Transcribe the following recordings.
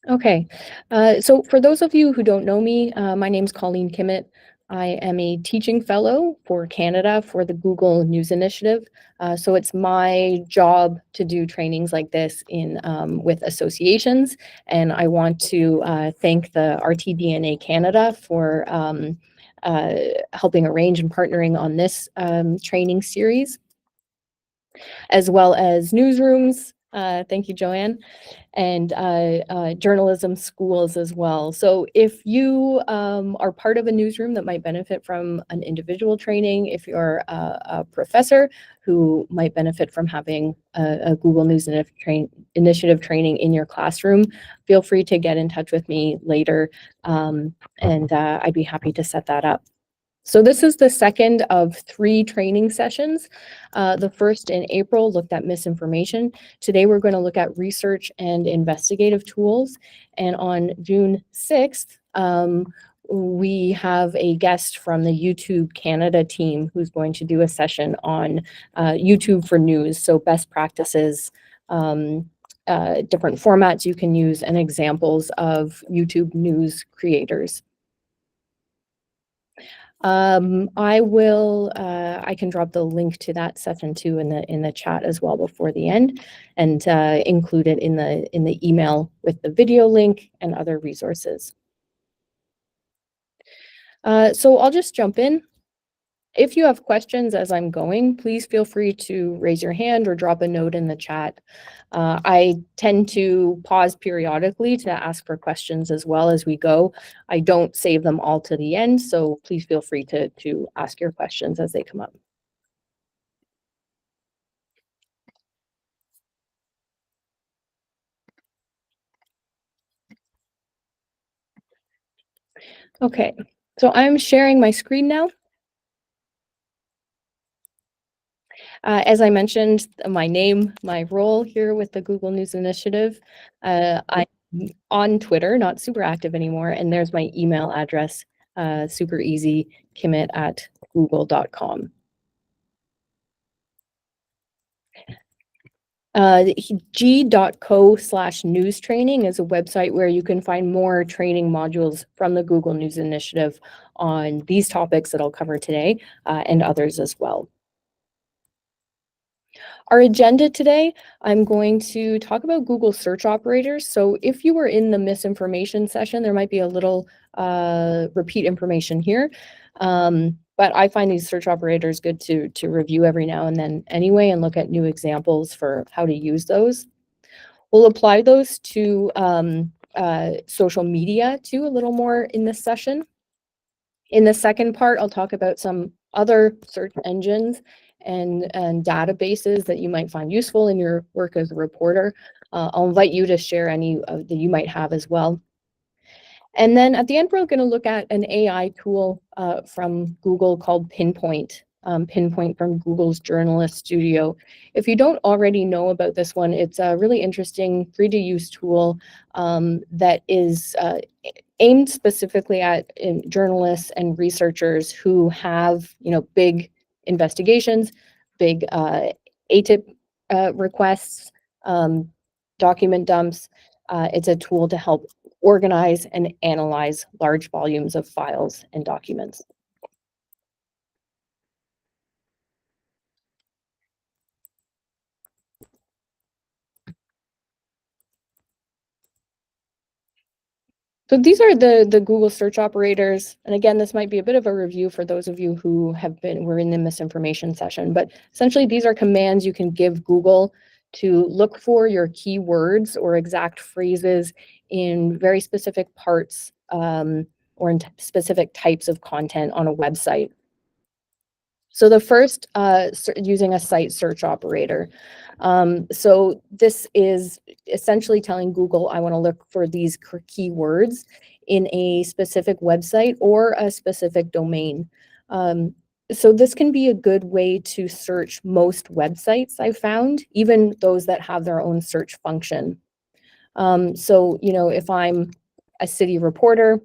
Okay, so for those of you who don't know me, my name's Colleen Kimmett. I am a teaching fellow for Canada for the Google News Initiative. So it's my job to do trainings like this in with associations, and I want to thank the RTDNA Canada for helping arrange and partnering on this training series, as well as newsrooms. Thank you, Joanne, and journalism schools as well. So if you are part of a newsroom that might benefit from an individual training, if you're a professor who might benefit from having a Google News Initiative training in your classroom, feel free to get in touch with me later, and I'd be happy to set that up. So this is the second of 3 training sessions. The first in April looked at misinformation. Today we're going to look at research and investigative tools. And on June 6th, we have a guest from the YouTube Canada team who's going to do a session on YouTube for news. So best practices, different formats you can use, and examples of YouTube news creators. I can drop the link to that session too in the chat as well before the end, and include it in the email with the video link and other resources. So I'll just jump in. If you have questions as I'm going, please feel free to raise your hand or drop a note in the chat. I tend to pause periodically to ask for questions as well as we go. I don't save them all to the end, so please feel free to ask your questions as they come up. Okay, so I'm sharing my screen now. As I mentioned, my name, my role here with the Google News Initiative. I'm on Twitter, not super active anymore, and there's my email address, super easy, kimmett@google.com. G.co/news training is a website where you can find more training modules from the Google News Initiative on these topics that I'll cover today, and others as well. Our agenda today, I'm going to talk about Google search operators. So if you were in the misinformation session, there might be a little repeat information here. But I find these search operators good to review every now and then anyway, and look at new examples for how to use those. We'll apply those to social media too, a little more in this session. In the second part, I'll talk about some other search engines and databases that you might find useful in your work as a reporter. I'll invite you to share any that you might have as well. And then at the end, we're going to look at an AI tool from Google called Pinpoint. Pinpoint from Google's Journalist Studio. If you don't already know about this one, it's a really interesting free-to-use tool that is aimed specifically at journalists and researchers who have, big investigations, big ATIP requests, document dumps. It's a tool to help organize and analyze large volumes of files and documents. So these are the Google search operators. And again, this might be a bit of a review for those of you who were in the misinformation session, but essentially these are commands you can give Google to look for your keywords or exact phrases in very specific parts or in specific types of content on a website. So the first, using a site search operator. So this is essentially telling Google, I want to look for these keywords in a specific website or a specific domain. So this can be a good way to search most websites I've found, even those that have their own search function. So, if I'm a city reporter,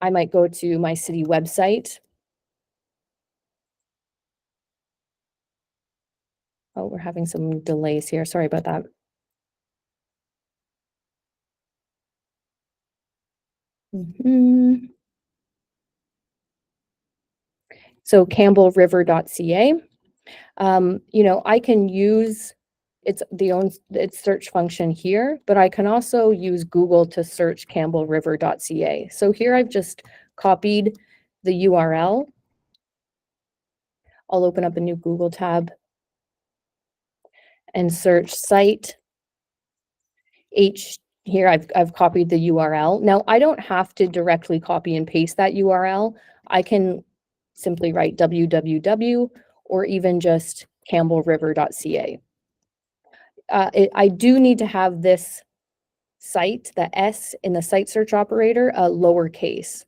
I might go to my city website. Oh, we're having some delays here. Sorry about that. Mhm. So campbellriver.ca. I can use its search function here, but I can also use Google to search campbellriver.ca. So here I've just copied the URL. I'll open up a new Google tab and search site H. Here I've copied the URL. Now I don't have to directly copy and paste that URL. I can simply write www or even just campbellriver.ca. I do need to have this site, the S in the site search operator, lowercase.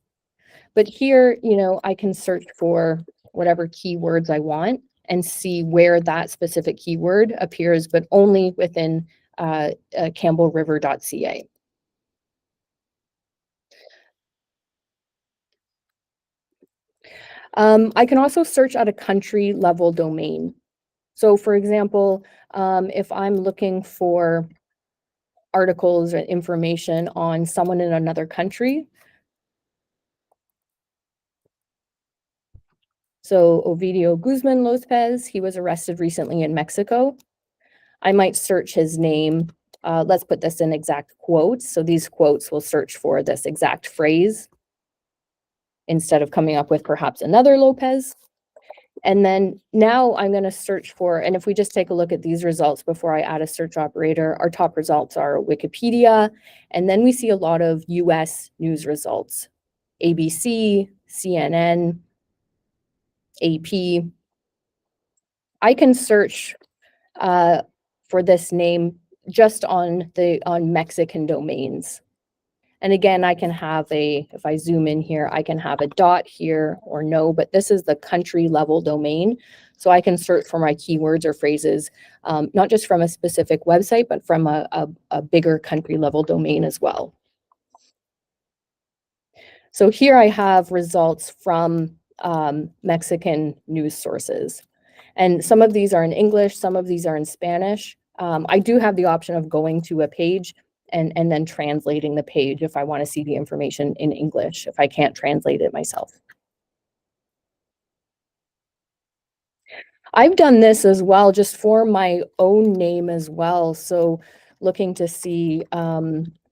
But here, I can search for whatever keywords I want and see where that specific keyword appears, but only within campbellriver.ca. I can also search at a country level domain. So for example, if I'm looking for articles or information on someone in another country, so Ovidio Guzman Lopez, he was arrested recently in Mexico. I might search his name. Let's put this in exact quotes. So these quotes will search for this exact phrase instead of coming up with perhaps another Lopez. And then now I'm going to search for, and if we just take a look at these results before I add a search operator, our top results are Wikipedia, and then we see a lot of US news results, ABC, CNN, AP. I can search for this name just on Mexican domains. And again, I can have if I zoom in here, I can have a dot here or no, but this is the country level domain. So I can search for my keywords or phrases, not just from a specific website, but from a bigger country level domain as well. So here I have results from Mexican news sources. And some of these are in English, some of these are in Spanish. I do have the option of going to a page and then translating the page if I want to see the information in English, if I can't translate it myself. I've done this as well, just for my own name as well. So looking to see,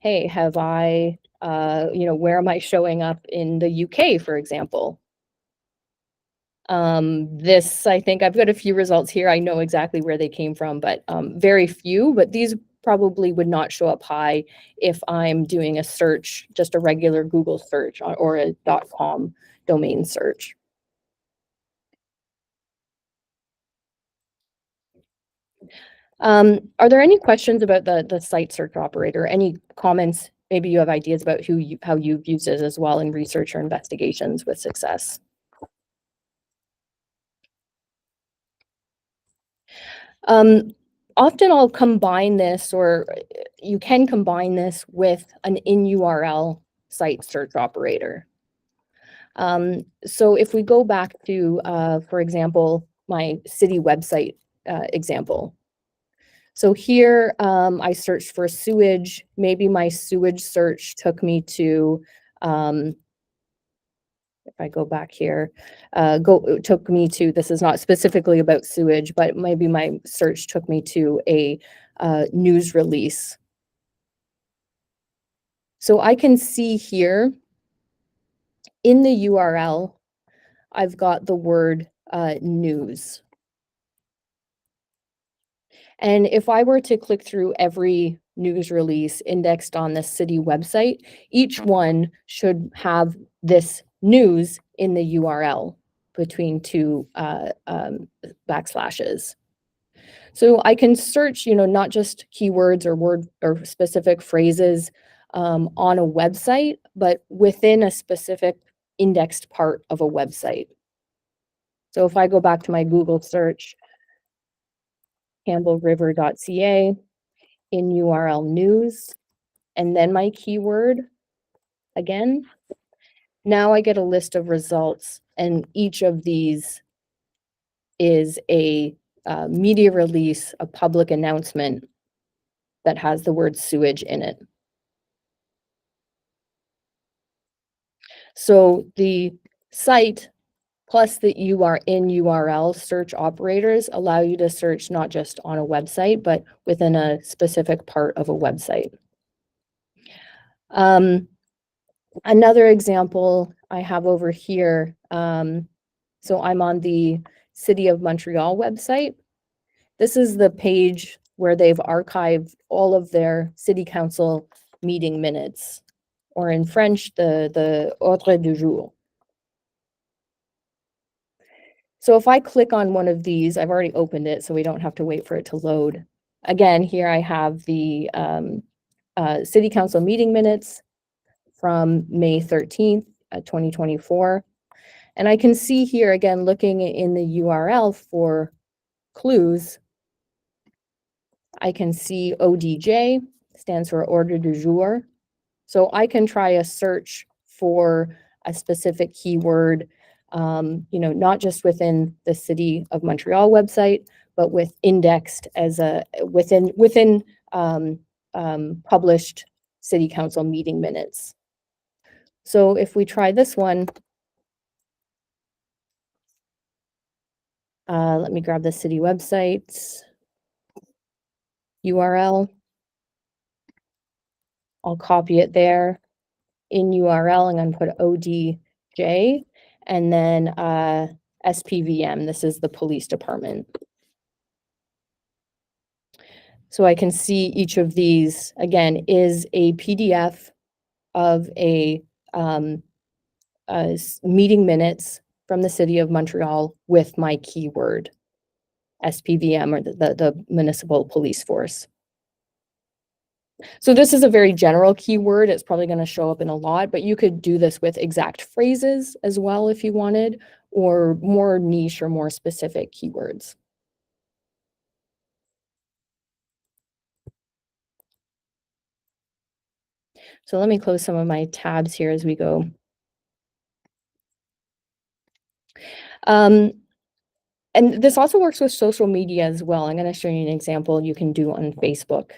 hey, have I, where am I showing up in the UK, for example? I think I've got a few results here. I know exactly where they came from, but very few. But these probably would not show up high if I'm doing a search, just a regular Google search or a .com domain search. Are there any questions about the site search operator? Any comments? Maybe you have ideas about how you've used it as well in research or investigations with success. Often I'll combine this, or you can combine this with an in-URL site search operator. So if we go back to, for example, my city website example. So here I searched for sewage. Maybe my sewage search took me to, if I go back here, took me to, this is not specifically about sewage, but maybe my search took me to a news release. So I can see here in the URL, I've got the word news. And if I were to click through every news release indexed on the city website, each one should have this news in the URL between two backslashes. So I can search, not just keywords or word or specific phrases on a website, but within a specific indexed part of a website. So if I go back to my Google search, campbellriver.ca, in URL news, and then my keyword again, now I get a list of results, and each of these is a media release, a public announcement that has the word sewage in it. So the site plus the URL search operators allow you to search not just on a website, but within a specific part of a website. Another example I have over here, so I'm on the City of Montreal website. This is the page where they've archived all of their city council meeting minutes, or in French, the ordre du jour. So if I click on one of these, I've already opened it, so we don't have to wait for it to load. Again, here I have the city council meeting minutes from May 13th, 2024. And I can see here, again, looking in the URL for clues, I can see ODJ, stands for Ordre du Jour. So I can try a search for a specific keyword, not just within the City of Montreal website, but with indexed as within published City Council meeting minutes. So if we try this one, let me grab the city website URL. I'll copy it there. In URL, I'm going to put ODJ and then SPVM. This is the police department. So I can see each of these, again, is a PDF of a meeting minutes from the City of Montreal with my keyword, SPVM, or the municipal police force. So this is a very general keyword. It's probably going to show up in a lot, but you could do this with exact phrases as well if you wanted, or more niche or more specific keywords. So let me close some of my tabs here as we go. And this also works with social media as well. I'm going to show you an example you can do on Facebook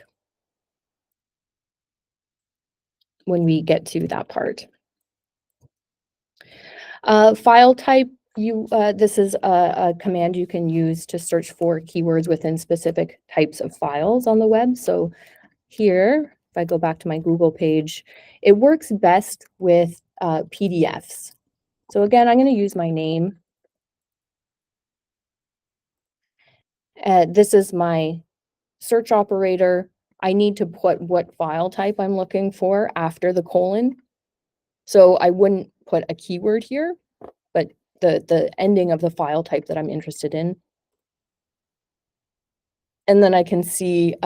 when we get to that part. File type, this is a command you can use to search for keywords within specific types of files on the web. So here, if I go back to my Google page, it works best with PDFs. So again, I'm going to use my name. This is my search operator. I need to put what file type I'm looking for after the colon. So I wouldn't put a keyword here, but the ending of the file type that I'm interested in. And then I can see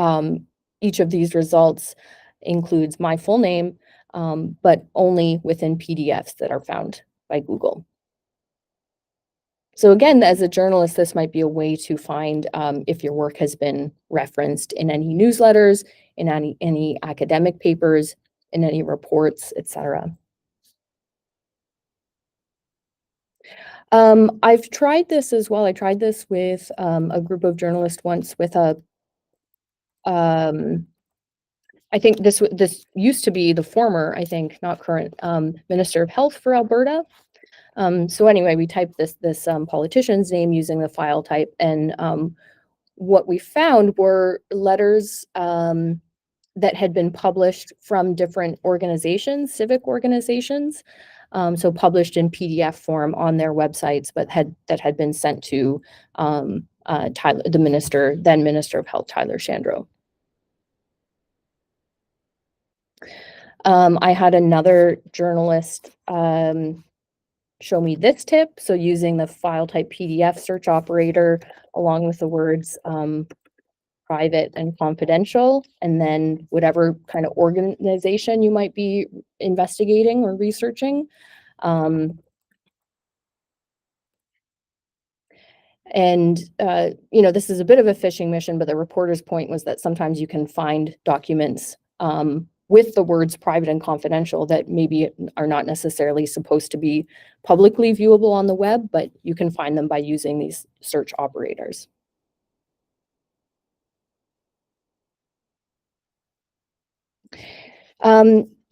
each of these results includes my full name, but only within PDFs that are found by Google. So again, as a journalist, this might be a way to find if your work has been referenced in any newsletters, in any academic papers, in any reports, etc. I've tried this as well. I tried this with a group of journalists once with a, I think this used to be the former, I think, not current, Minister of Health for Alberta. So anyway, we typed this politician's name using the file type, and what we found were letters that had been published from different organizations, civic organizations, so published in PDF form on their websites, but that had been sent to Tyler, then Minister of Health, Tyler Shandro. I had another journalist show me this tip. So using the file type PDF search operator along with the words private and confidential, and then whatever kind of organization you might be investigating or researching. This is a bit of a phishing mission, but the reporter's point was that sometimes you can find documents with the words private and confidential that maybe are not necessarily supposed to be publicly viewable on the web, but you can find them by using these search operators.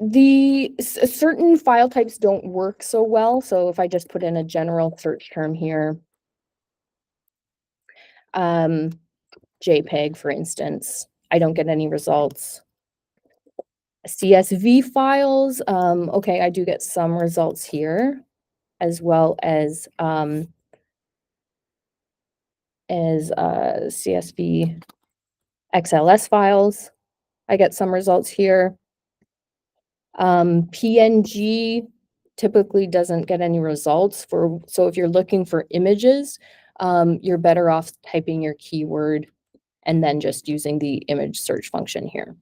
Certain file types don't work so well. So if I just put in a general search term here, um, JPEG, for instance, I don't get any results. CSV files, okay, I do get some results here, as well as CSV XLS files. I get some results here. PNG typically doesn't get any results so if you're looking for images, you're better off typing your keyword and then just using the image search function here.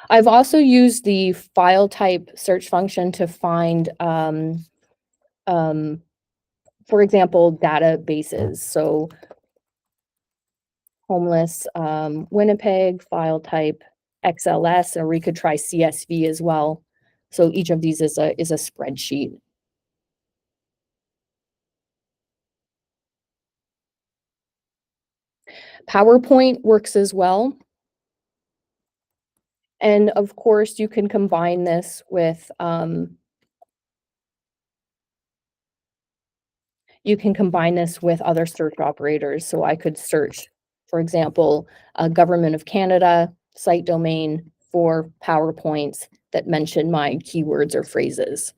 I've also used the file type search function to find, for example, databases. So homeless, Winnipeg, file type XLS, or we could try CSV as well. So each of these is a spreadsheet. PowerPoint works as well. And of course, you can combine this with other search operators. So I could search, for example, Government of Canada site domain for PowerPoints that mention my keywords or phrases.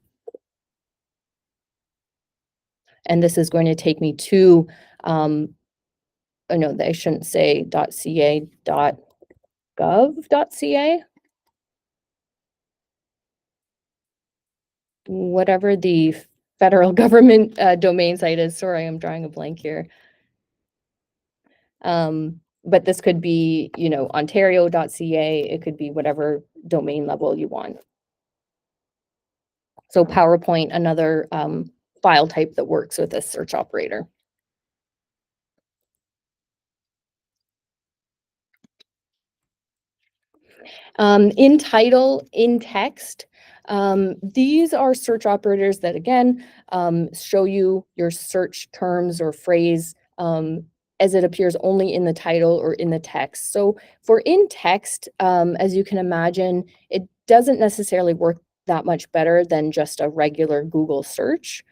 And this is going to take me to, oh no, I shouldn't say .ca, .gov.ca. Whatever the federal government domain site is. Sorry, I'm drawing a blank here. But this could be, ontario.ca. It could be whatever domain level you want. So PowerPoint, another file type that works with this search operator. In title, in text, these are search operators that, again, show you your search terms or phrase as it appears only in the title or in the text. So for in text, as you can imagine, it doesn't necessarily work that much better than just a regular Google search.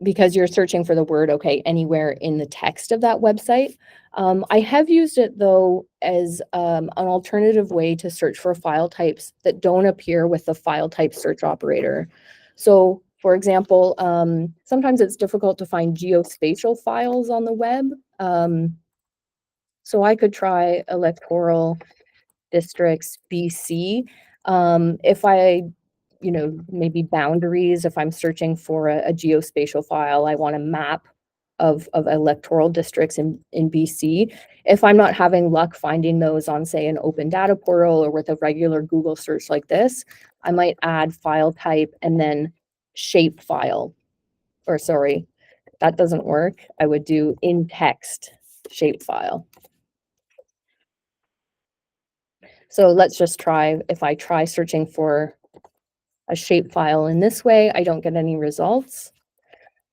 Because you're searching for the word, okay, anywhere in the text of that website. I have used it, though, as an alternative way to search for file types that don't appear with the file type search operator. So, for example, sometimes it's difficult to find geospatial files on the web. So I could try electoral districts BC. If I maybe boundaries, if I'm searching for a geospatial file, I want a map of electoral districts in BC. If I'm not having luck finding those on, say, an open data portal or with a regular Google search like this, I might add file type and then shape file. Or sorry, that doesn't work. I would do in text shape file. So let's just try, if I try searching for a shape file in this way, I don't get any results.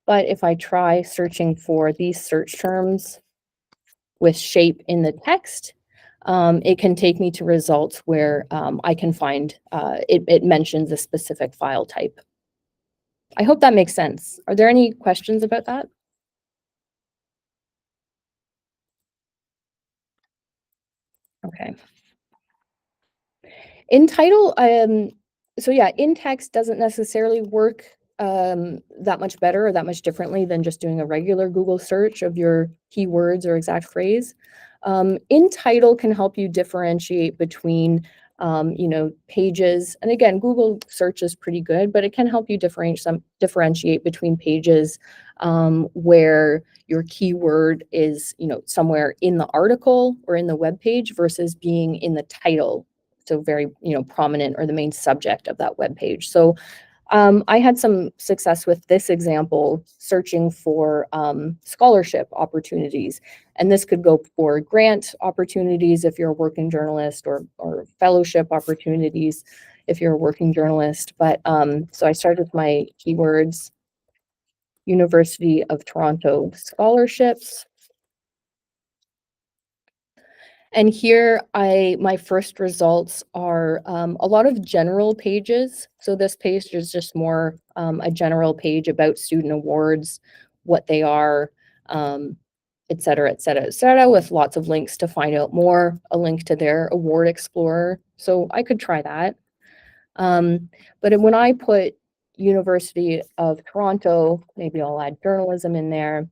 But if I try searching for these search terms with shape in the text, it can take me to results where I can find, it mentions a specific file type. I hope that makes sense. Are there any questions about that? Okay. In title, so yeah, in text doesn't necessarily work that much better or that much differently than just doing a regular Google search of your keywords or exact phrase. In title can help you differentiate between pages. And again, Google search is pretty good, but it can help you differentiate between pages where your keyword is, somewhere in the article or in the web page versus being in the title. So very, prominent or the main subject of that web page. So I had some success with this example, searching for scholarship opportunities. And this could go for grant opportunities if you're a working journalist, or fellowship opportunities if you're a working journalist. But so I started with my keywords, University of Toronto scholarships. And here my first results are a lot of general pages. So this page is just more a general page about student awards, what they are, um, et cetera, et cetera, et cetera, with lots of links to find out more, a link to their award explorer. So I could try that. But when I put University of Toronto, maybe I'll add journalism in there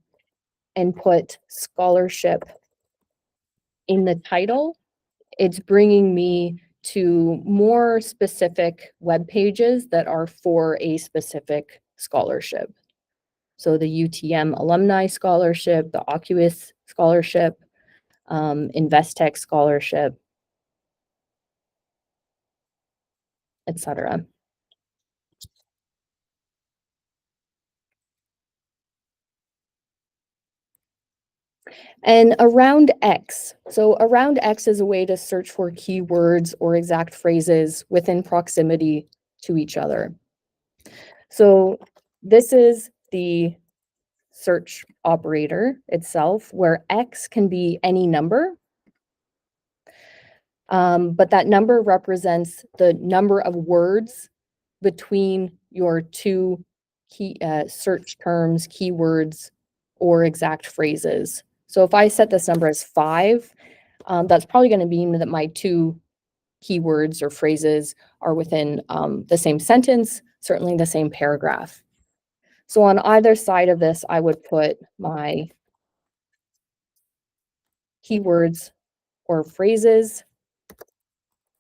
and put scholarship in the title, it's bringing me to more specific web pages that are for a specific scholarship. So the UTM Alumni Scholarship, the Oculus Scholarship, Investec Scholarship, etc. And around X. So around X is a way to search for keywords or exact phrases within proximity to each other. So this is the search operator itself, where X can be any number, but that number represents the number of words between your two key search terms, keywords, or exact phrases. So if I set this number as 5, that's probably going to mean that my two keywords or phrases are within the same sentence, certainly the same paragraph. So on either side of this, I would put my keywords or phrases.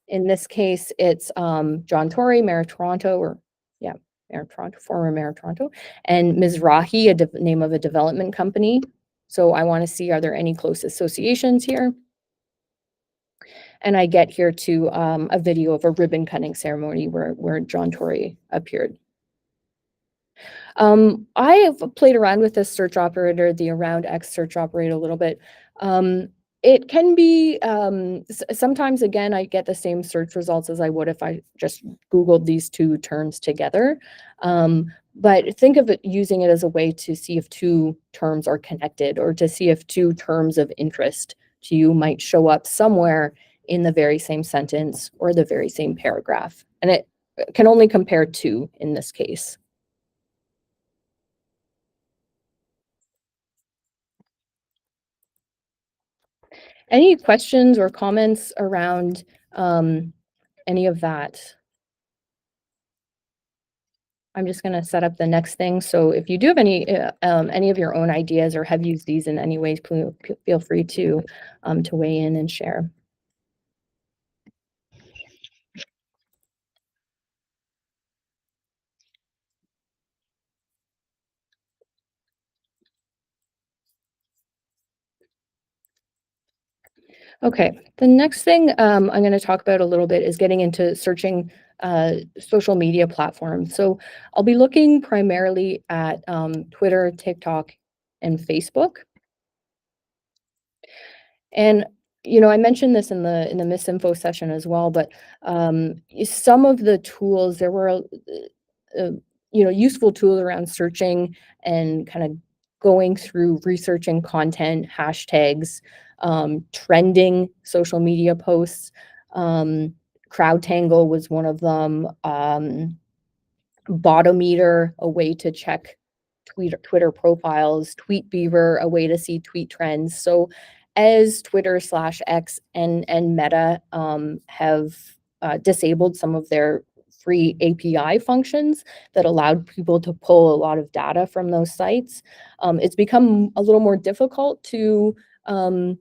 In this case, it's John Tory, Mayor of Toronto, or yeah, Mayor of Toronto, former Mayor of Toronto, and Mizrahi, name of a development company. So I want to see, are there any close associations here? And I get here to a video of a ribbon cutting ceremony where John Tory appeared. I have played around with this search operator, the around X search operator, a little bit. It can be, sometimes, again, I get the same search results as I would if I just Googled these two terms together. But think of it using it as a way to see if two terms are connected, or to see if two terms of interest to you might show up somewhere in the very same sentence or the very same paragraph. And it can only compare two in this case. Any questions or comments around any of that? I'm just going to set up the next thing. So if you do have any of your own ideas or have used these in any ways, please feel free to weigh in and share. Okay, the next thing I'm going to talk about a little bit is getting into searching social media platforms. So I'll be looking primarily at Twitter, TikTok, and Facebook. And I mentioned this in the misinfo session as well, but some of the tools there were, useful tools around searching and kind of going through researching content, hashtags, trending social media posts. CrowdTangle was one of them. Botometer, a way to check Twitter profiles, TweetBeaver, a way to see tweet trends. So as Twitter/X and Meta have disabled some of their free API functions that allowed people to pull a lot of data from those sites, it's become a little more difficult um,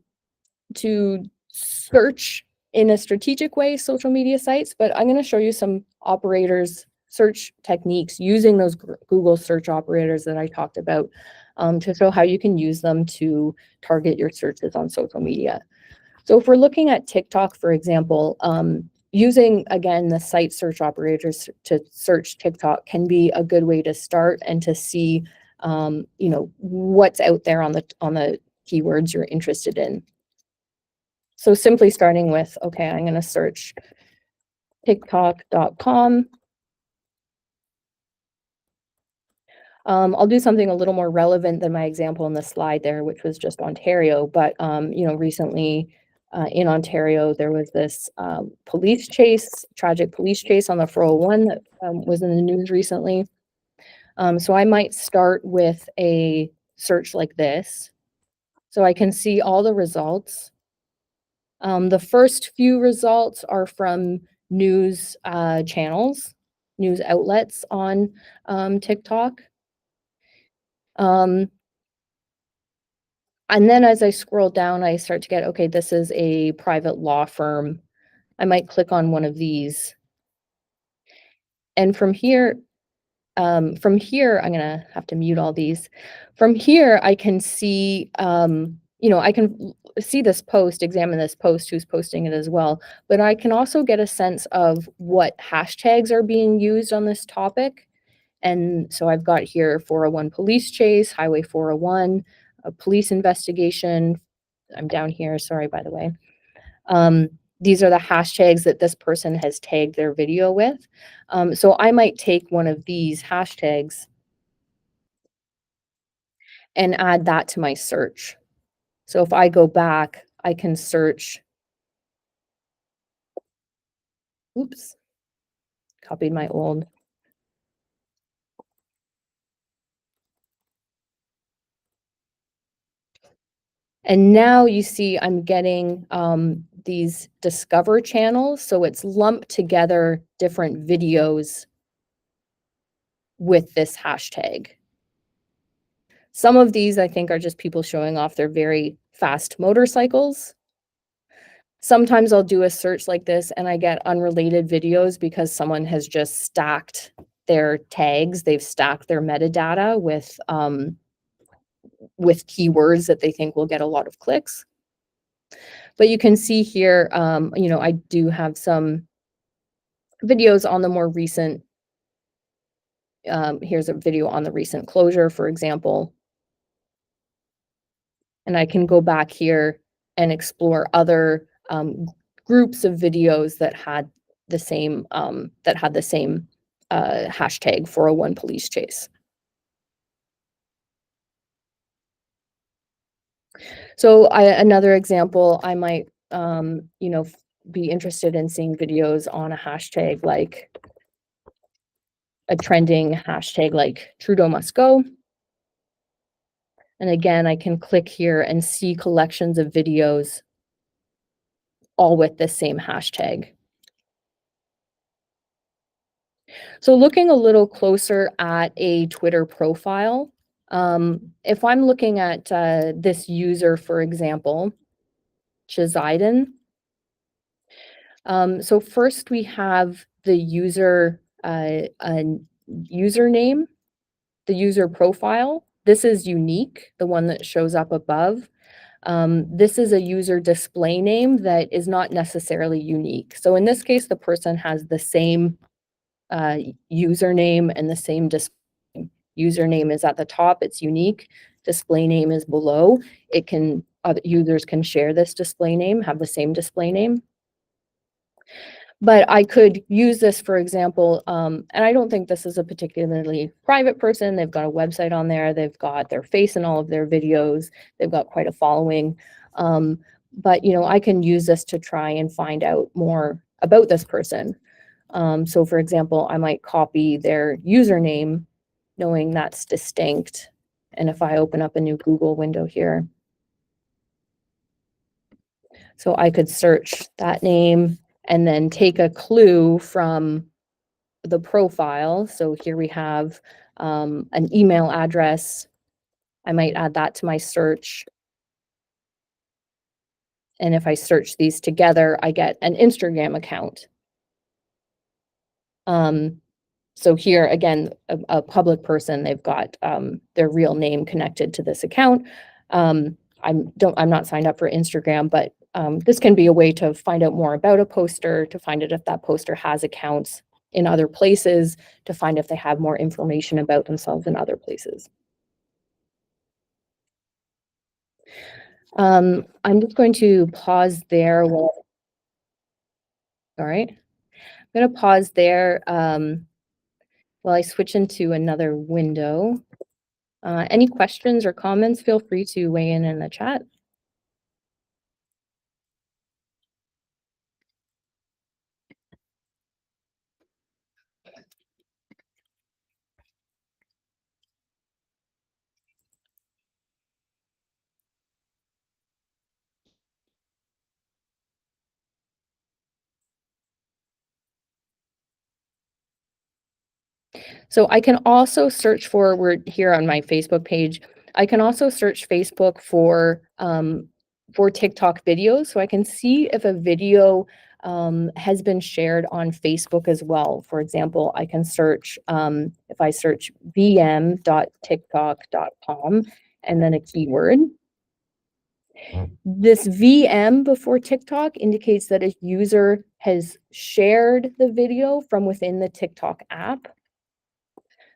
to search in a strategic way social media sites, but I'm going to show you some operators, search techniques using those Google search operators that I talked about, to show how you can use them to target your searches on social media. So if we're looking at TikTok, for example, using, again, the site search operators to search TikTok can be a good way to start and to see, what's out there on the keywords you're interested in. So simply starting with, okay, I'm going to search TikTok.com. I'll do something a little more relevant than my example in the slide there, which was just Ontario. But, recently in Ontario, there was this tragic police chase on the 401 that was in the news recently. So I might start with a search like this. So I can see all the results. The first few results are from news channels, news outlets on TikTok. Um, and then as I scroll down, I start to get, okay, this is a private law firm. I might click on one of these. And from here, I'm gonna have to mute all these. From here, I can see, I can see this post, examine this post, who's posting it as well. But I can also get a sense of what hashtags are being used on this topic. And so I've got here 401 police chase, Highway 401, a police investigation. I'm down here, sorry, by the way. These are the hashtags that this person has tagged their video with. So I might take one of these hashtags and add that to my search. So if I go back, I can search, oops, copied my old. And now you see I'm getting these discover channels. So it's lumped together different videos with this hashtag. Some of these I think are just people showing off their very fast motorcycles. Sometimes I'll do a search like this and I get unrelated videos because someone has just stacked their tags. They've stacked their metadata with keywords that they think will get a lot of clicks. But you can see here, I do have some videos on the more recent. Here's a video on the recent closure, for example. And I can go back here and explore other groups of videos that had the same hashtag 401 police chase. So another example, I might be interested in seeing videos on a hashtag like a trending hashtag like Trudeau must go. And again, I can click here and see collections of videos all with the same hashtag. So looking a little closer at a Twitter profile, if I'm looking at this user, for example, Chizaiden. So first we have the user username, the user profile. This is unique, the one that shows up above. This is a user display name that is not necessarily unique. So in this case, the person has the same username and the same username is at the top, it's unique. Display name is below. Other users can share this display name, have the same display name. But I could use this, for example, and I don't think this is a particularly private person. They've got a website on there. They've got their face in all of their videos. They've got quite a following. But, I can use this to try and find out more about this person. So, for example, I might copy their username, knowing that's distinct. And if I open up a new Google window here, so I could search that name and then take a clue from the profile. So here we have an email address. I might add that to my search. And if I search these together, I get an Instagram account. So here again, a public person, they've got their real name connected to this account. I'm not signed up for Instagram, but this can be a way to find out more about a poster, to find out if that poster has accounts in other places, to find if they have more information about themselves in other places. I'm just going to pause there. All right. I'm going to pause there while I switch into another window. Any questions or comments, feel free to weigh in the chat. So I can also search for, we're here on my Facebook page. I can also search Facebook for TikTok videos. So I can see if a video has been shared on Facebook as well. For example, I can search, if I search vm.tiktok.com and then a keyword. This VM before TikTok indicates that a user has shared the video from within the TikTok app.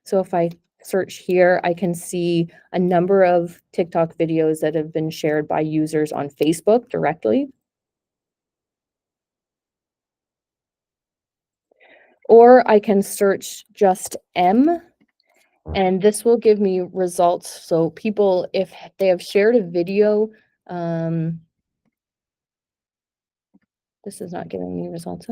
So if I search here, I can see a number of TikTok videos that have been shared by users on Facebook directly. Or I can search just M, and this will give me results. So people, if they have shared a video, this is not giving me results.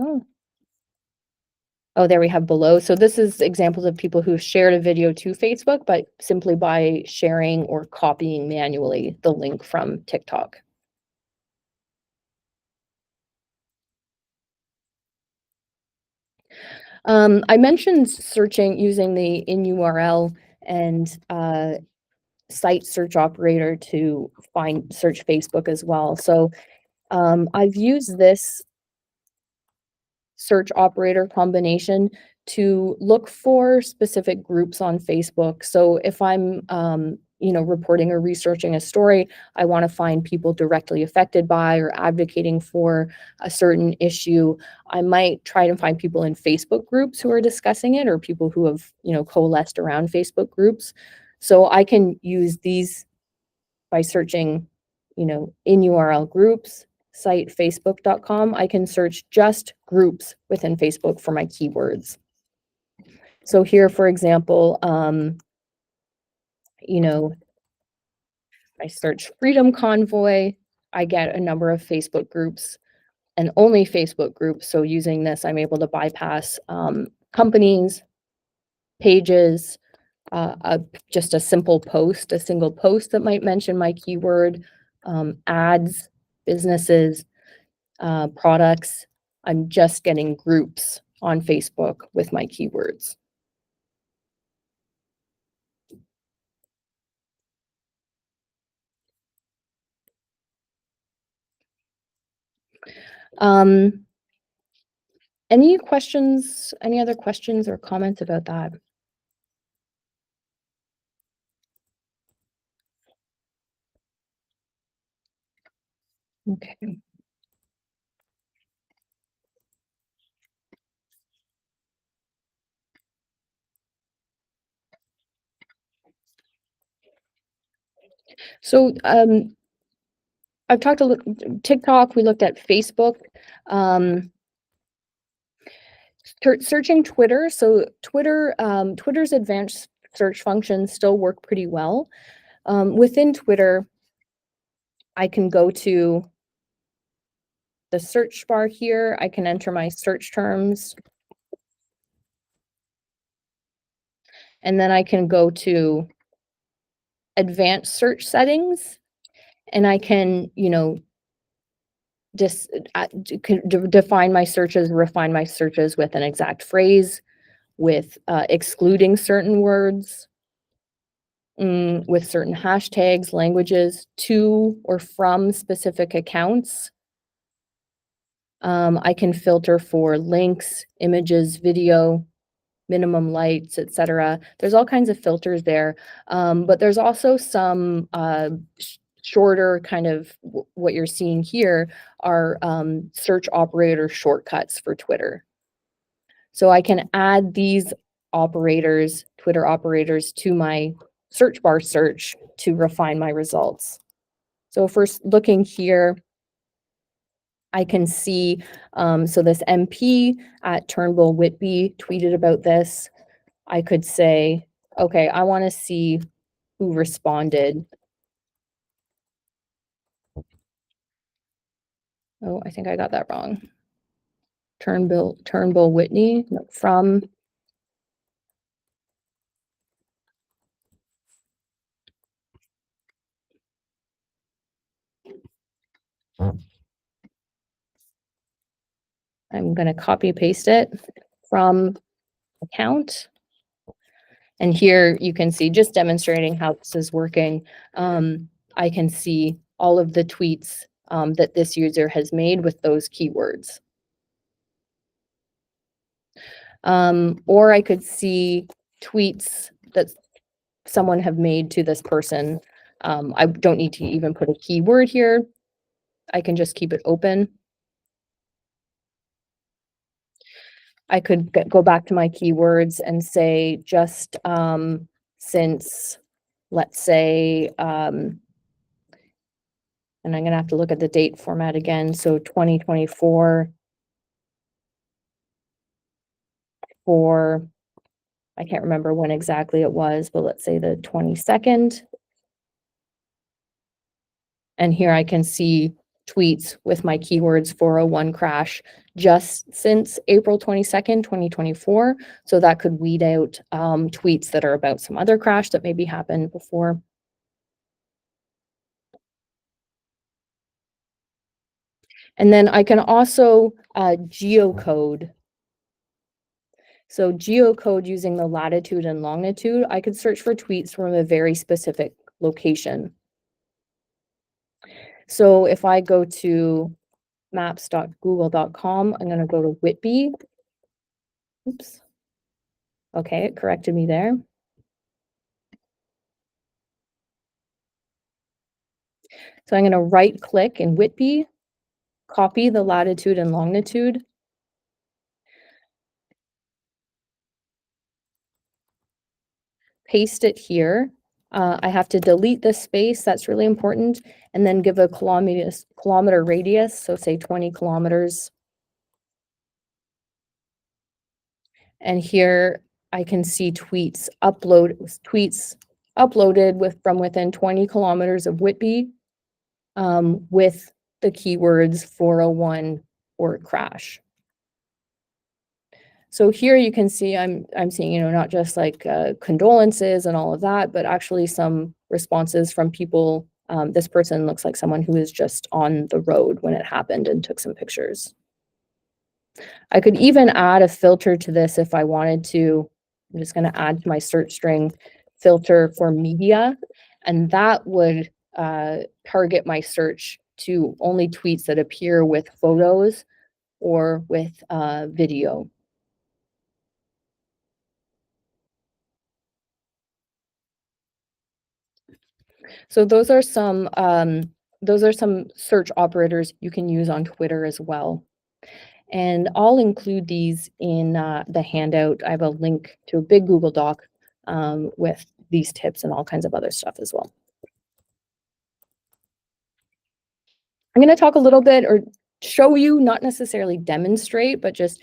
Oh, there we have below. So this is examples of people who've shared a video to Facebook, but simply by sharing or copying manually the link from TikTok. I mentioned searching using the in URL and site search operator to search Facebook as well. So I've used this search operator combination to look for specific groups on Facebook. So if I'm reporting or researching a story, I want to find people directly affected by or advocating for a certain issue. I might try to find people in Facebook groups who are discussing it, or people who have, coalesced around Facebook groups. So I can use these by searching, in URL groups, site facebook.com. I can search just groups within Facebook for my keywords. So here, for example, I search Freedom Convoy, I get a number of Facebook groups and only Facebook groups. So using this, I'm able to bypass companies, pages, just a simple post, a single post that might mention my keyword, ads, businesses, products. I'm just getting groups on Facebook with my keywords. Any questions, any other questions or comments about that? Okay. So I've talked a little TikTok, we looked at Facebook, searching Twitter. So Twitter's advanced search functions still work pretty well. Within Twitter, I can go to the search bar here. I can enter my search terms. And then I can go to advanced search settings, and I can, just define my searches, refine my searches with an exact phrase, with excluding certain words, with certain hashtags, languages, to or from specific accounts. I can filter for links, images, video, minimum lights, etc. There's all kinds of filters there, but there's also some shorter kind of what you're seeing here are search operator shortcuts for Twitter. So I can add these operators, Twitter operators, to my search bar search to refine my results. So if we're looking here, I can see, so this MP at Turnbull Whitby tweeted about this. I could say, okay, I want to see who responded. Oh, I think I got that wrong. Turnbull Whitney, no, from. I'm going to copy paste it from account. And here you can see, just demonstrating how this is working, I can see all of the tweets that this user has made with those keywords. Or I could see tweets that someone have made to this person. I don't need to even put a keyword here. I can just keep it open. I could go back to my keywords and say just since, let's say, and I'm going to have to look at the date format again. So 2024 for, I can't remember when exactly it was, but let's say the 22nd. And here I can see tweets with my keywords 401 crash just since April 22nd, 2024. So that could weed out tweets that are about some other crash that maybe happened before. And then I can also geocode. So geocode using the latitude and longitude, I could search for tweets from a very specific location. So if I go to maps.google.com, I'm going to go to Whitby. Oops. Okay, it corrected me there. So I'm going to right click in Whitby, copy the latitude and longitude, paste it here. I have to delete this space, that's really important, and then give a kilometer radius, so say 20 kilometers. And here I can see tweets uploaded from within 20 kilometers of Whitby with the keywords 401 or crash. So here you can see I'm seeing, not just like condolences and all of that, but actually some responses from people. This person looks like someone who was just on the road when it happened and took some pictures. I could even add a filter to this if I wanted to. I'm just going to add to my search string filter for media, and that would target my search to only tweets that appear with photos or with video. So those are some search operators you can use on Twitter as well. And I'll include these in the handout. I have a link to a big Google Doc with these tips and all kinds of other stuff as well. I'm going to talk a little bit or show you, not necessarily demonstrate, but just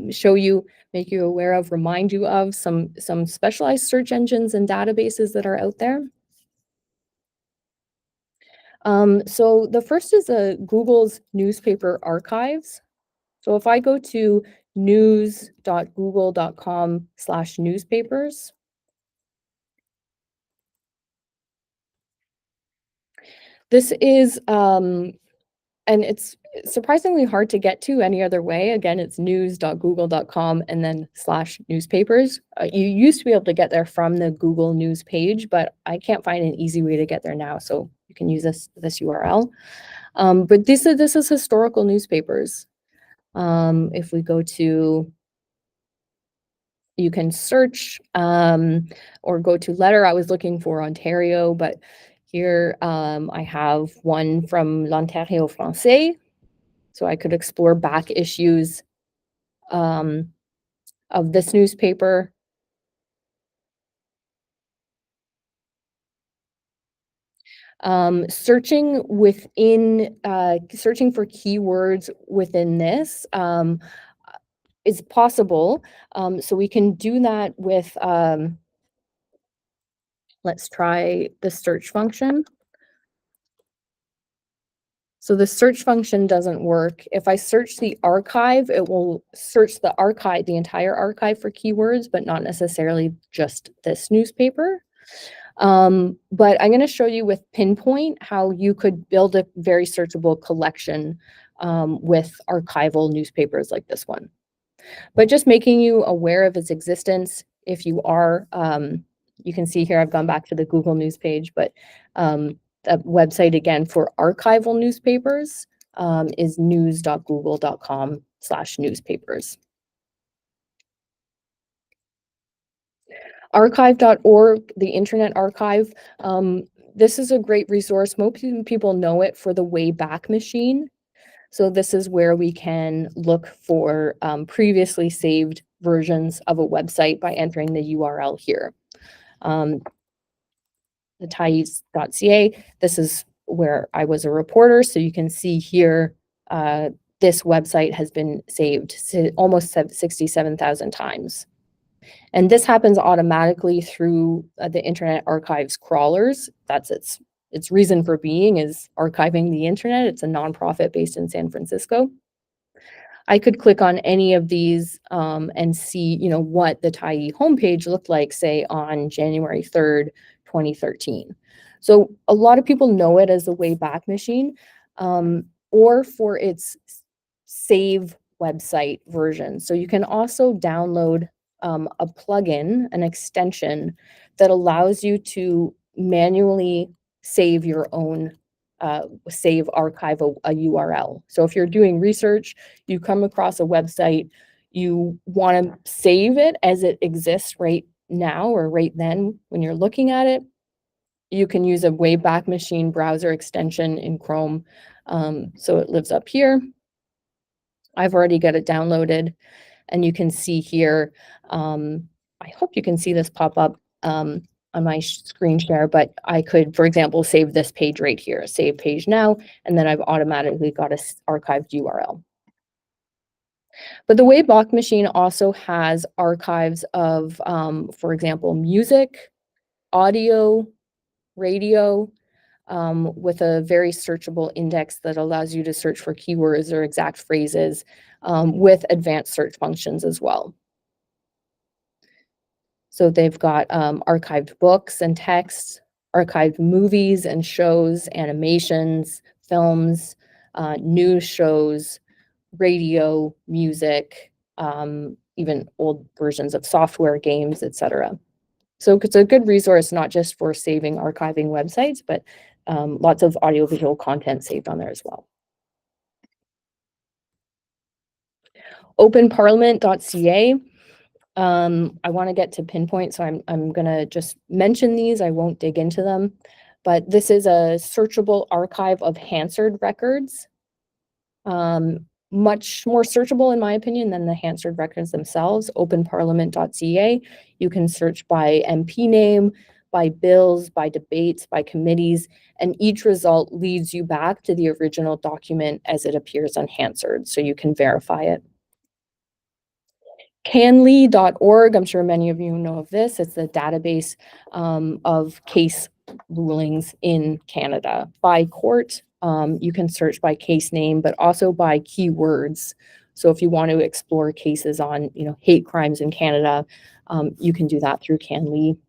show you, make you aware of, remind you of some specialized search engines and databases that are out there. So the first is Google's newspaper archives. So if I go to news.google.com/newspapers, this is, and it's surprisingly hard to get to any other way. Again, it's news.google.com and then /newspapers. You used to be able to get there from the Google News page, but I can't find an easy way to get there now. So you can use this URL. But this is historical newspapers. If we go to, you can search or go to letter. I was looking for Ontario, but here I have one from l'Ontario Français. So I could explore back issues of this newspaper. Searching for keywords within this is possible. So we can do that with, let's try the search function. So the search function doesn't work. If I search the archive, it will search the archive, the entire archive for keywords, but not necessarily just this newspaper. But I'm going to show you with Pinpoint how you could build a very searchable collection with archival newspapers like this one. But just making you aware of its existence, if you are. You can see here, I've gone back to the Google News page, but the website again for archival newspapers is news.google.com/newspapers. Archive.org, the Internet Archive. This is a great resource. Most people know it for the Wayback Machine. So this is where we can look for previously saved versions of a website by entering the URL here. The Thais.ca, this is where I was a reporter. So you can see here, this website has been saved almost 67,000 times. And this happens automatically through the Internet Archive's crawlers. That's its reason for being, is archiving the internet. It's a nonprofit based in San Francisco. I could click on any of these and see, what the Tyee homepage looked like, say, on January 3rd, 2013. So a lot of people know it as the Wayback Machine, or for its save website version. So you can also download a plugin, an extension that allows you to manually save your own save archive a URL. So if you're doing research, you come across a website, you want to save it as it exists right now or right then when you're looking at it, you can use a Wayback Machine browser extension in Chrome. So it lives up here. I've already got it downloaded, and you can see here, I hope you can see this pop up on my screen share, but I could, for example, save this page right here, save page now, and then I've automatically got a archived URL. But the Wayback Machine also has archives of, for example, music, audio, radio, with a very searchable index that allows you to search for keywords or exact phrases, with advanced search functions as well. So they've got archived books and texts, archived movies and shows, animations, films, news shows, radio, music, even old versions of software, games, etc. So it's a good resource, not just for saving, archiving websites, but lots of audiovisual content saved on there as well. Openparliament.ca. I want to get to Pinpoint, so I'm going to just mention these. I won't dig into them, but this is a searchable archive of Hansard records. Much more searchable, in my opinion, than the Hansard records themselves. Openparliament.ca. You can search by MP name, by bills, by debates, by committees, and each result leads you back to the original document as it appears on Hansard, so you can verify it. Canly.org, I'm sure many of you know of this. It's a database of case rulings in Canada by court. You can search by case name, but also by keywords. So if you want to explore cases on, hate crimes in Canada, you can do that through Canly.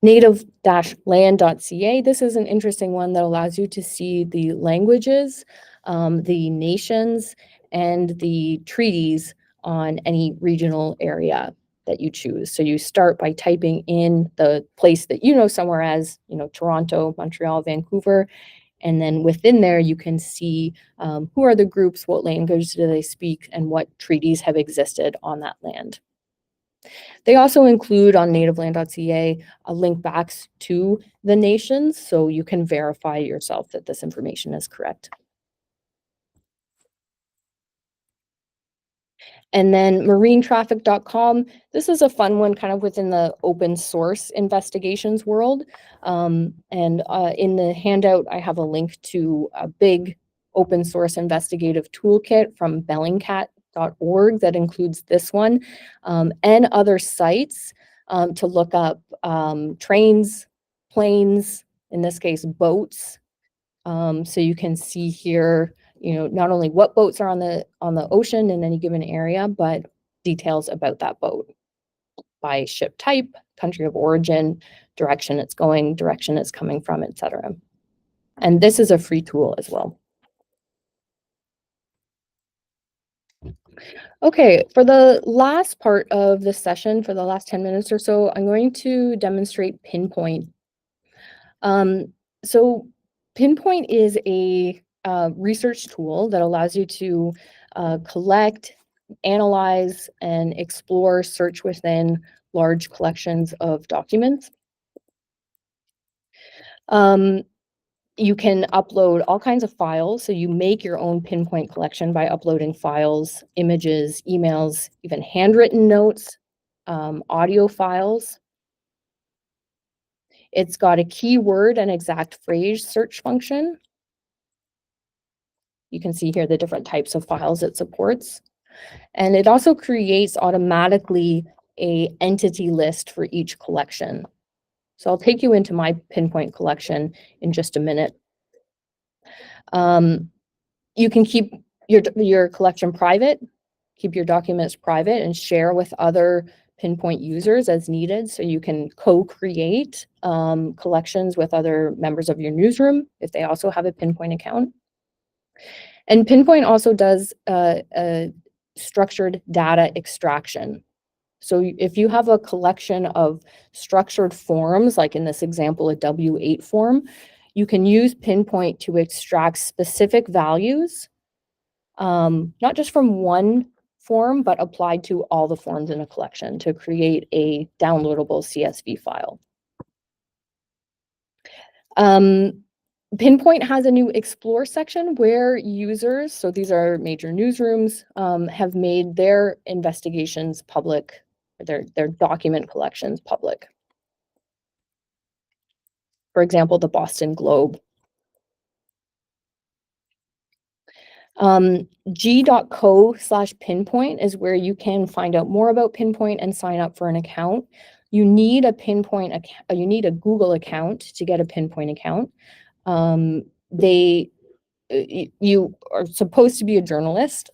Native-land.ca. This is an interesting one that allows you to see the languages, the nations, and the treaties on any regional area that you choose. So you start by typing in the place that you know somewhere as, Toronto, Montreal, Vancouver, and then within there you can see who are the groups, what language do they speak, and what treaties have existed on that land. They also include on nativeland.ca a link back to the nations, so you can verify yourself that this information is correct. And then marinetraffic.com. This is a fun one, kind of within the open source investigations world. In the handout, I have a link to a big open source investigative toolkit from Bellingcat.org that includes this one, and other sites to look up trains, planes, in this case, boats. So you can see here, not only what boats are on the ocean in any given area, but details about that boat by ship type, country of origin, direction it's going, direction it's coming from, etc. And this is a free tool as well. Okay, for the last part of this session, for the last 10 minutes or so, I'm going to demonstrate Pinpoint. Um, so Pinpoint is a research tool that allows you to collect, analyze, and explore search within large collections of documents. Um, you can upload all kinds of files. So you make your own Pinpoint collection by uploading files, images, emails, even handwritten notes, audio files. It's got a keyword and exact phrase search function. You can see here the different types of files it supports. And it also creates automatically a entity list for each collection. So I'll take you into my Pinpoint collection in just a minute. You can keep your collection private, keep your documents private, and share with other Pinpoint users as needed. So you can co-create collections with other members of your newsroom if they also have a Pinpoint account. And Pinpoint also does a structured data extraction. So if you have a collection of structured forms, like in this example, a W-8 form, you can use Pinpoint to extract specific values, not just from one form, but applied to all the forms in a collection to create a downloadable CSV file. Pinpoint has a new Explore section where users, so these are major newsrooms, have made their investigations public, their document collections public. For example, the Boston Globe. G.co/Pinpoint is where you can find out more about Pinpoint and sign up for an account. You need a Pinpoint account, you need a Google account to get a Pinpoint account. You are supposed to be a journalist.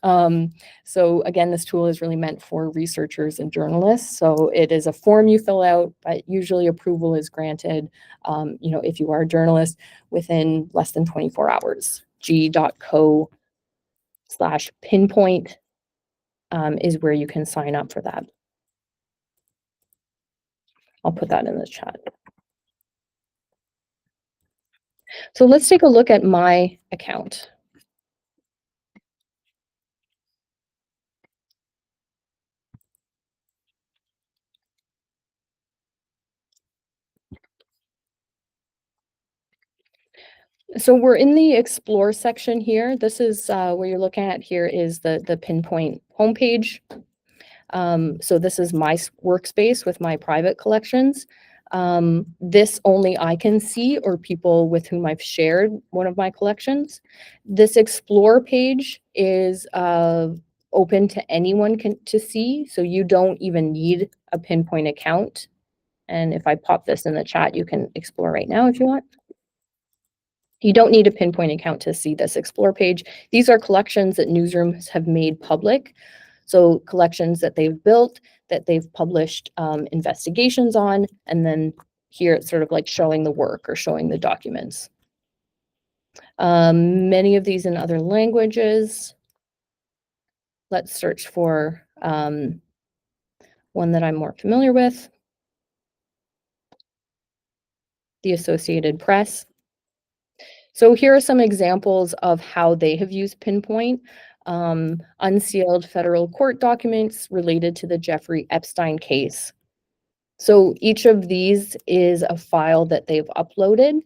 So again, this tool is really meant for researchers and journalists. So it is a form you fill out, but usually approval is granted, if you are a journalist, within less than 24 hours. G.co/Pinpoint is where you can sign up for that. I'll put that in the chat. So let's take a look at my account. So we're in the Explore section here. This is what you're looking at here is the Pinpoint homepage. So this is my workspace with my private collections. This only I can see, or people with whom I've shared one of my collections. This Explore page is open to anyone to see, so you don't even need a Pinpoint account. And if I pop this in the chat, you can explore right now if you want. You don't need a Pinpoint account to see this Explore page. These are collections that newsrooms have made public. So collections that they've built, that they've published investigations on, and then here it's sort of like showing the work or showing the documents. Many of these in other languages. Let's search for one that I'm more familiar with. The Associated Press. So here are some examples of how they have used Pinpoint. Unsealed federal court documents related to the Jeffrey Epstein case. So each of these is a file that they've uploaded.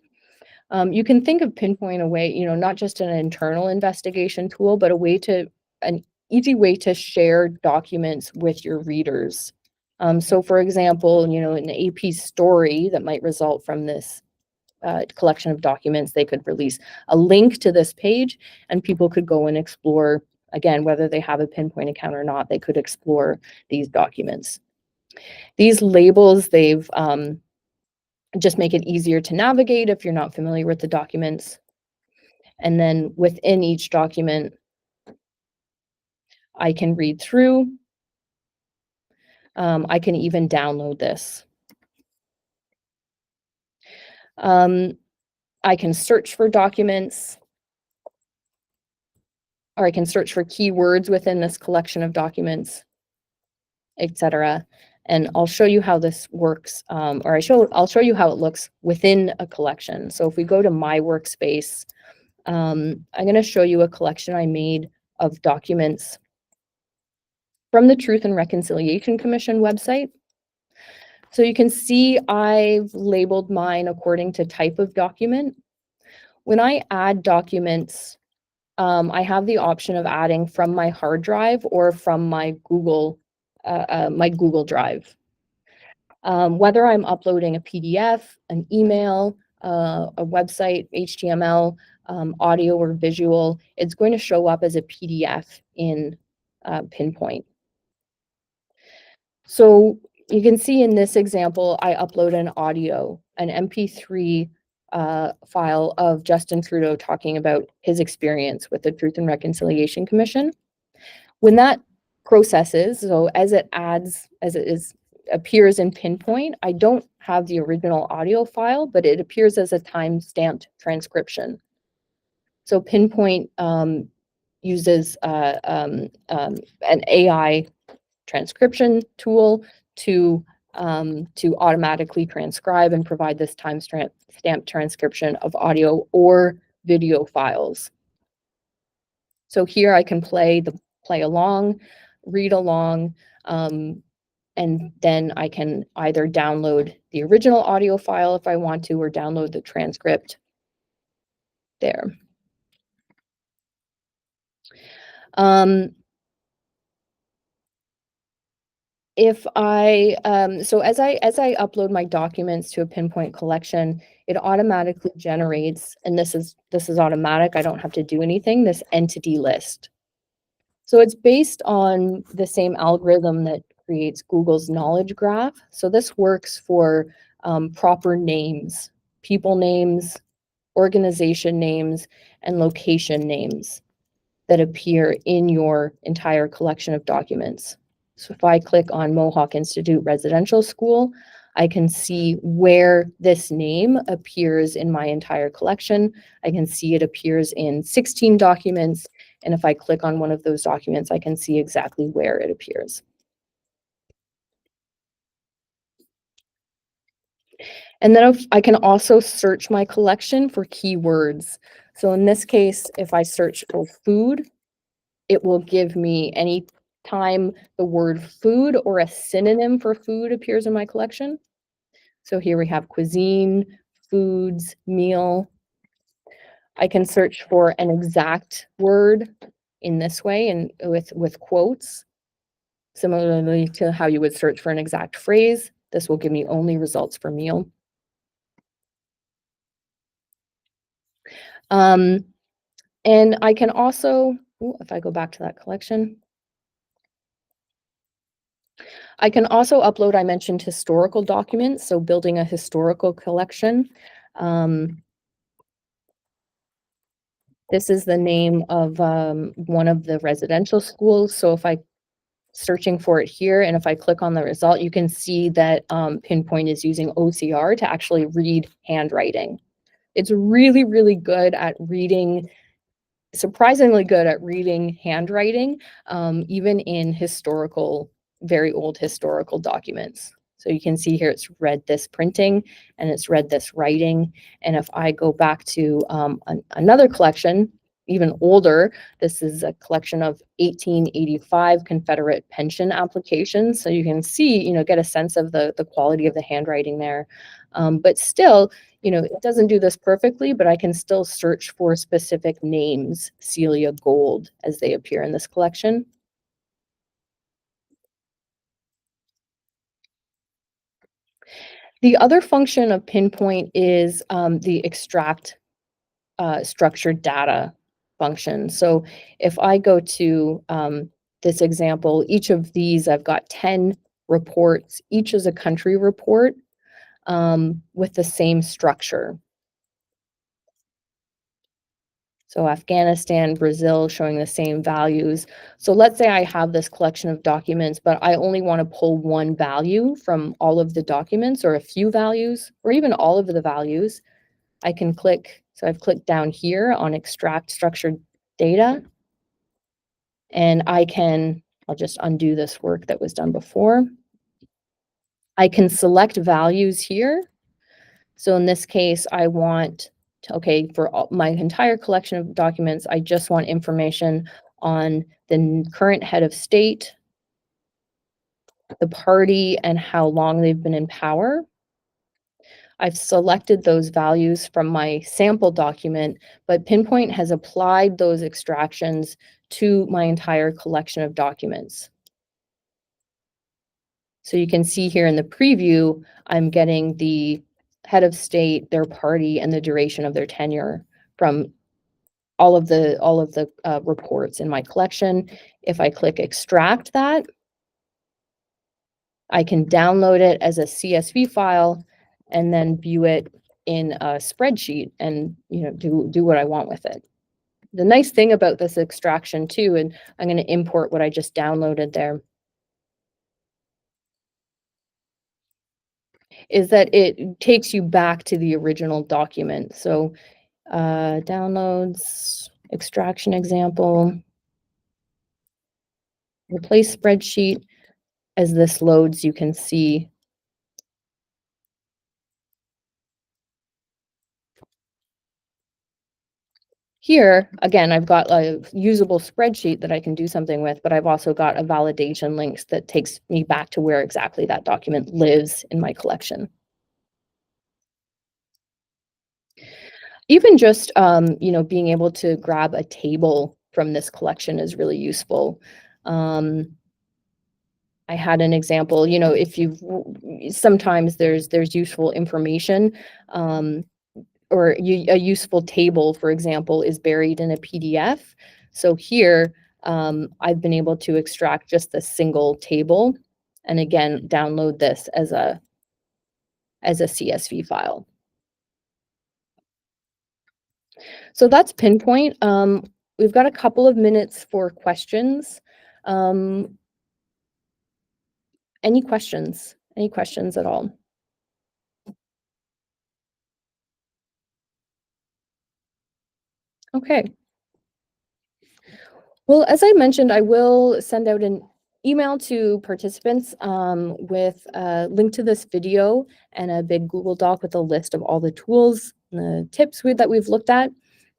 You can think of Pinpoint a way, not just an internal investigation tool, but an easy way to share documents with your readers. So for example, an AP story that might result from this collection of documents, they could release a link to this page and people could go and explore, again, whether they have a Pinpoint account or not, they could explore these documents. These labels, they've just make it easier to navigate if you're not familiar with the documents. And then within each document, I can read through. I can even download this. I can search for documents. or I can search for keywords within this collection of documents, etc. And I'll show you how this works, or I'll show you how it looks within a collection. So if we go to my workspace, I'm going to show you a collection I made of documents from the Truth and Reconciliation Commission website. So you can see I've labeled mine according to type of document. When I add documents, I have the option of adding from my hard drive or from my Google Drive. Whether I'm uploading a PDF, an email, a website, HTML, audio or visual, it's going to show up as a PDF in Pinpoint. So you can see in this example, I upload an audio, an MP3 file of Justin Trudeau talking about his experience with the Truth and Reconciliation Commission. When that processes, so as it appears in Pinpoint, I don't have the original audio file, but it appears as a time-stamped transcription. So Pinpoint uses an AI transcription tool to automatically transcribe and provide this time-stamped transcription of audio or video files. So here I can play along, read along, and then I can either download the original audio file if I want to, or download the transcript there. If I so as I upload my documents to a Pinpoint collection, it automatically generates, and this is automatic, I don't have to do anything, this entity list. So it's based on the same algorithm that creates Google's knowledge graph. So this works for proper names, people names, organization names, and location names that appear in your entire collection of documents. So if I click on Mohawk Institute Residential School, I can see where this name appears in my entire collection. I can see it appears in 16 documents. And if I click on one of those documents, I can see exactly where it appears. And then I can also search my collection for keywords. So in this case, if I search for food, it will give me any time the word food or a synonym for food appears in my collection. So here we have cuisine, foods, meal. I can search for an exact word in this way and with quotes. Similarly to how you would search for an exact phrase, this will give me only results for meal. And I can also, if I go back to that collection, I can also upload, I mentioned historical documents, so building a historical collection. This is the name of one of the residential schools. So if I searching for it here, and if I click on the result, you can see that Pinpoint is using OCR to actually read handwriting. It's really, really good at reading, surprisingly good at reading handwriting, even in historical, very old historical documents. So you can see here it's read this printing and it's read this writing. And if I go back to another collection, even older, this is a collection of 1885 Confederate pension applications. So you can see, get a sense of the quality of the handwriting there. But still, it doesn't do this perfectly, but I can still search for specific names, Celia Gold, as they appear in this collection. The other function of Pinpoint is the extract structured data function. So if I go to this example, each of these, I've got 10 reports. Each is a country report with the same structure. So Afghanistan, Brazil, showing the same values. So let's say I have this collection of documents, but I only want to pull one value from all of the documents, or a few values, or even all of the values. I can click, so I've clicked down here on extract structured data. And I'll just undo this work that was done before. I can select values here. So in this case, I want okay, for my entire collection of documents, I just want information on the current head of state, the party, and how long they've been in power. I've selected those values from my sample document, but Pinpoint has applied those extractions to my entire collection of documents. So you can see here in the preview, I'm getting the head of state, their party, and the duration of their tenure from all of the reports in my collection. If I click extract that, I can download it as a CSV file and then view it in a spreadsheet and do what I want with it. The nice thing about this extraction too, and I'm going to import what I just downloaded there, is that it takes you back to the original document. So downloads, extraction example, replace spreadsheet. As this loads, you can see here, again, I've got a usable spreadsheet that I can do something with, but I've also got a validation links that takes me back to where exactly that document lives in my collection. Even just, being able to grab a table from this collection is really useful. I had an example, if you've sometimes there's useful information, or a useful table, for example, is buried in a PDF. So here, I've been able to extract just a single table, and again, download this as a CSV file. So that's Pinpoint. We've got a couple of minutes for questions. Any questions? Any questions at all? Okay. Well, as I mentioned, I will send out an email to participants with a link to this video and a big Google Doc with a list of all the tools and the tips that we've looked at.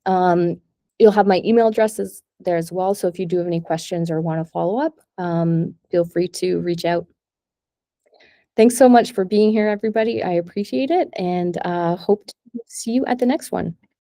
You'll have my email addresses there as well. So if you do have any questions or want to follow up, feel free to reach out. Thanks so much for being here, everybody. I appreciate it, and hope to see you at the next one.